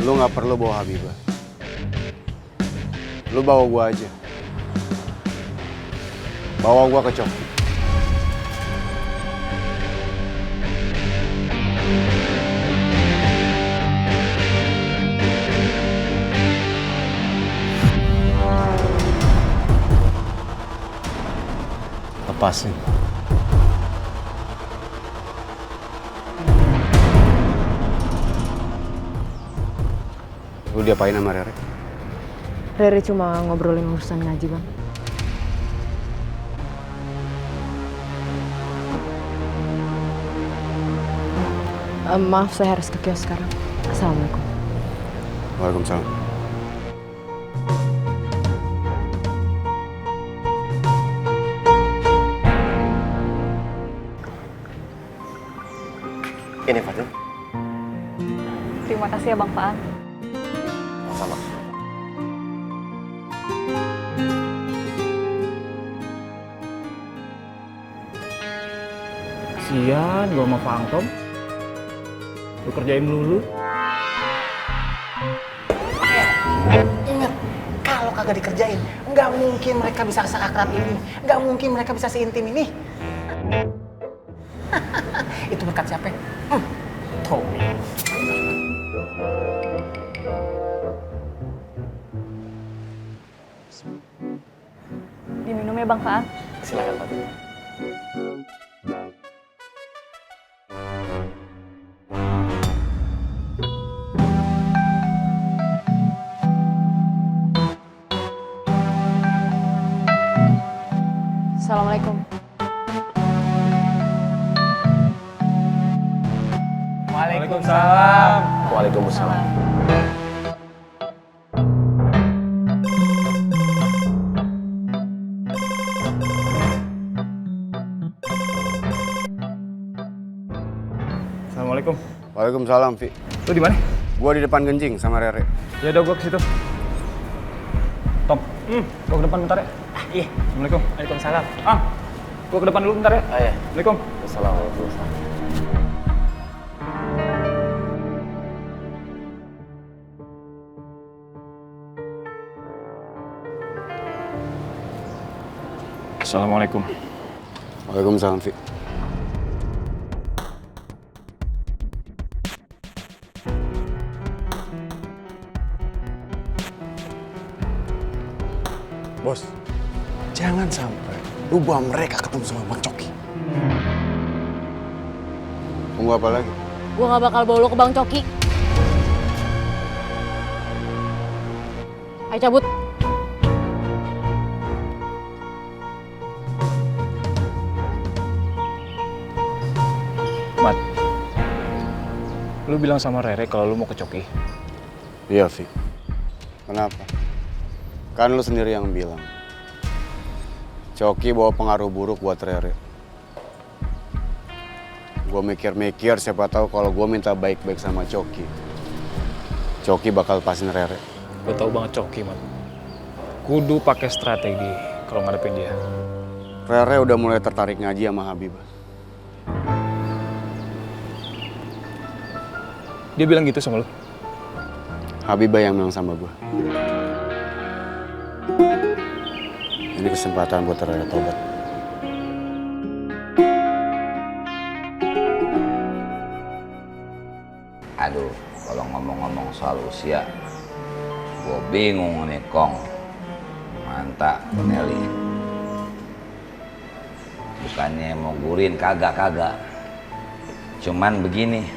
Lu nggak perlu bawa Habibah. Lu bawa gua aja. Bawa gua ke Coki. Lepasin. Lu diapain sama Rere? Rere cuma ngobrolin urusan ngaji, Bang. Maaf, saya harus ke kios sekarang. Assalamualaikum. Waalaikumsalam. Ini Fadil. Terima kasih ya Bang Faan. Sama. Kasian gua sama Pak Angtom. Lu kerjain melulu. Ingat, kalau kagak dikerjain, nggak mungkin mereka bisa seakrab ini, nggak mungkin mereka bisa seintim ini. Itu berkat siapa? Tommy. Diminum ya Bang Faan. Silakan Fadil. Assalamualaikum. Waalaikumsalam. Waalaikumsalam. Assalamualaikum. Waalaikumsalam, Vi. Lu di mana? Gua di depan Genjing sama Rere. Ya udah gua ke situ. Tom, gua ke depan bentar ya. Iya. Assalamualaikum. Waalaikumsalam. Gua ke depan dulu bentar ya. Iya. Assalamualaikum. Assalamualaikum. Assalamualaikum. Waalaikumsalam, Vi. Bos, jangan sampai lu bawa mereka ketemu sama Bang Coki. Tunggu apa lagi? Gua nggak bakal bawa lo ke Bang Coki. Ayo cabut. Mat. Lu bilang sama Rere kalau lu mau ke Coki. Iya, Vi. Kenapa? Kan lu sendiri yang bilang. Coki bawa pengaruh buruk buat Rere. Gue mikir-mikir siapa tahu kalau gue minta baik-baik sama Coki. Coki bakal lepasin Rere. Gue tau banget Coki, Mat. Kudu pakai strategi kalau ngadepin dia. Rere udah mulai tertarik ngaji sama Habibah. Dia bilang gitu sama lu? Habibah yang bilang sama gue. Ini kesempatan buat Rere tobat. Aduh, kalau ngomong-ngomong soal usia, gue bingung nih, Kong. Mantap, Nelly. Bukannya mau gurin, kagak. Cuman begini,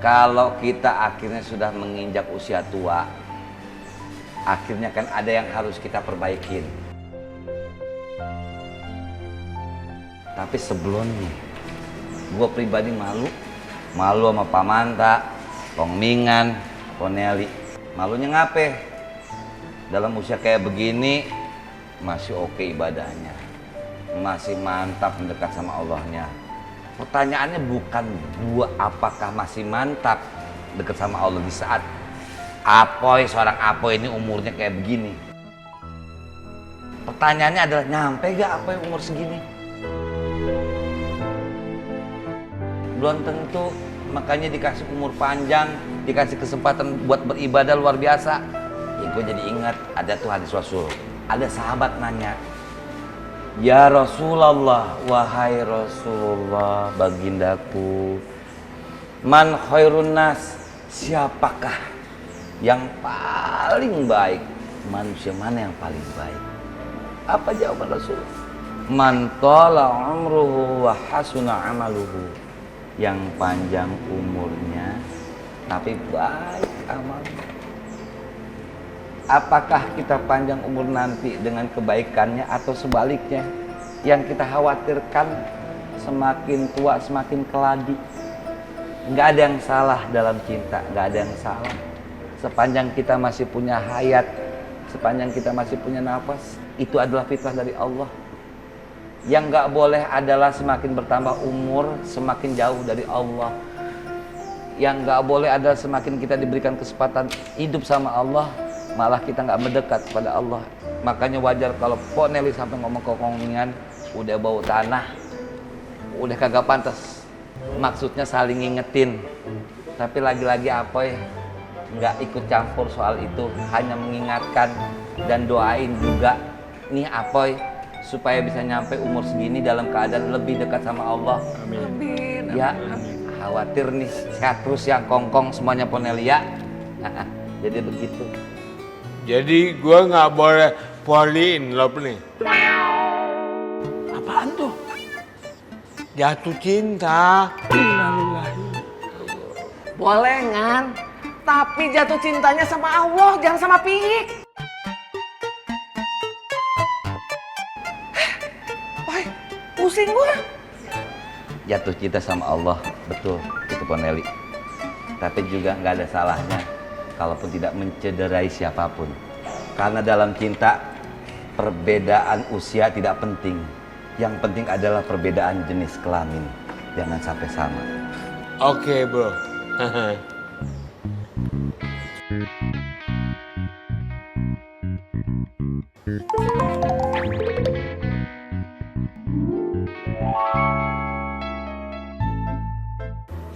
kalau kita akhirnya sudah menginjak usia tua, akhirnya kan ada yang harus kita perbaikin. Tapi sebelumnya, gue pribadi malu sama Pak Manta, Kong Mingan, Poneli. Malunya ngape? Dalam usia kayak begini, masih oke ibadahnya. Masih mantap mendekat sama Allahnya. Pertanyaannya bukan gua apakah masih mantap dekat sama Allah di saat seorang Apoy ini umurnya kayak begini. Pertanyaannya adalah nyampe gak Apoy umur segini? Belum tentu makanya dikasih umur panjang, dikasih kesempatan buat beribadah luar biasa. Ya gue jadi ingat ada tuh hadis Rasul. Ada sahabat nanya, "Ya Rasulullah, wahai Rasulullah, bagindaku, man khairun nas, siapakah yang paling baik? Manusia mana yang paling baik?" Apa jawaban Rasul? Man tala umruhu wa hasuna amaluhu. Yang panjang umurnya tapi baik amalnya. Apakah kita panjang umur nanti dengan kebaikannya atau sebaliknya? Yang kita khawatirkan semakin tua semakin keladi. Nggak ada yang salah dalam cinta, nggak ada yang salah. Sepanjang kita masih punya hayat, sepanjang kita masih punya nafas, itu adalah fitrah dari Allah. Yang nggak boleh adalah semakin bertambah umur, semakin jauh dari Allah. Yang nggak boleh adalah semakin kita diberikan kesempatan hidup sama Allah, malah kita nggak mendekat kepada Allah. Makanya wajar kalau Pok Nelly sampai ngomong kekongingan, udah bau tanah, udah kagak pantas. Maksudnya saling ngingetin. Tapi lagi-lagi apa ya, nggak ikut campur soal itu, hanya mengingatkan dan doain juga nih Apoy supaya bisa nyampe umur segini dalam keadaan lebih dekat sama Allah. Amin. Ya, khawatir nih sehat terus ya kongkong semuanya Ponelia. Jadi begitu. Jadi gue nggak boleh falling in love nih. Apaan tuh? Jatuh cinta. Boleh Ngan, tapi jatuh cintanya sama Allah, jangan sama Piik. Wah, pusing gua. Jatuh cinta sama Allah, betul itu Poneli. Tapi juga nggak ada salahnya kalaupun tidak mencederai siapapun. Karena dalam cinta perbedaan usia tidak penting. Yang penting adalah perbedaan jenis kelamin. Jangan sampai sama. Oke, bro.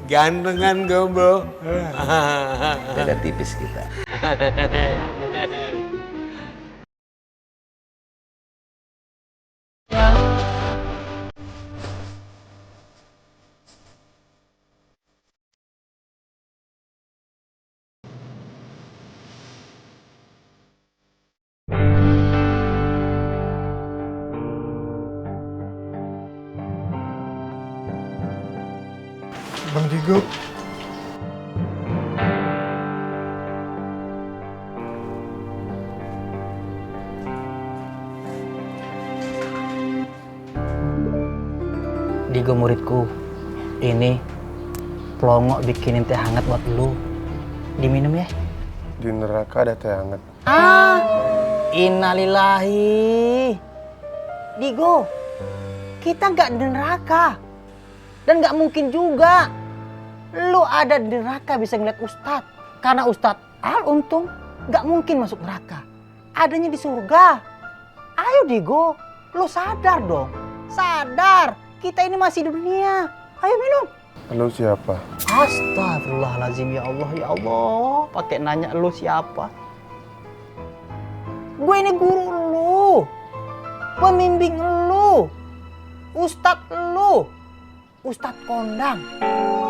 Gantengan gue, bro. Beda tipis kita. Bang Digo. Digo muridku, ini pelongo bikinin teh hangat buat lu. Diminum ya. Di neraka ada teh hangat. Innalillahi. Digo, kita nggak di neraka. Dan nggak mungkin juga lu ada di neraka bisa ngeliat Ustadz. Karena Ustadz Al untung nggak mungkin masuk neraka. Adanya di surga. Ayo Digo, lu sadar dong. Sadar, kita ini masih di dunia. Ayo minum. Lu siapa? Astagfirullahaladzim, ya Allah, ya Allah. Pakai nanya lu siapa? Gue ini guru lu. Pembimbing lu. Ustadz lu. Ustadz kondang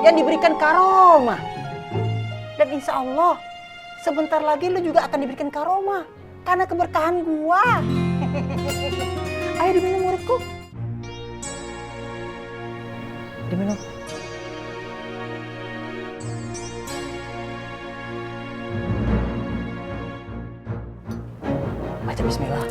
yang diberikan karomah. Dan insya Allah sebentar lagi lu juga akan diberikan karomah karena keberkahan gua. Ayo diminum muridku. Diminum. Baca bismillah.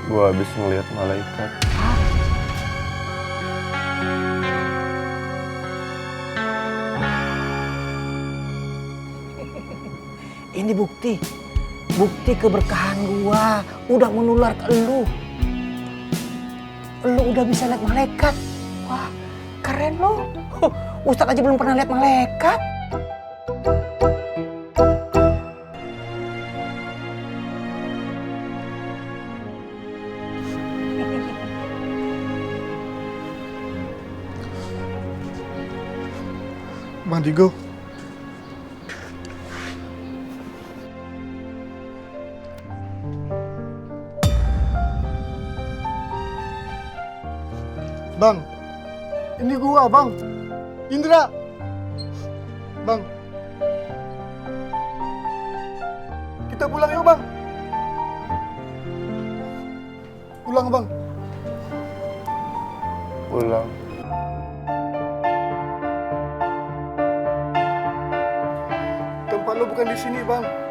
Gua habis ngeliat malaikat. Ini bukti keberkahan gua udah menular ke elu. Elu udah bisa lihat malaikat. Wah, Keren lo. Ustadz aja belum pernah lihat malaikat. Bang Digo. Bang, ini gua, Bang. Indra. Bang. Kita pulang yuk, Bang. Pulang, Bang. Pulang. Tempat lo bukan di sini, Bang.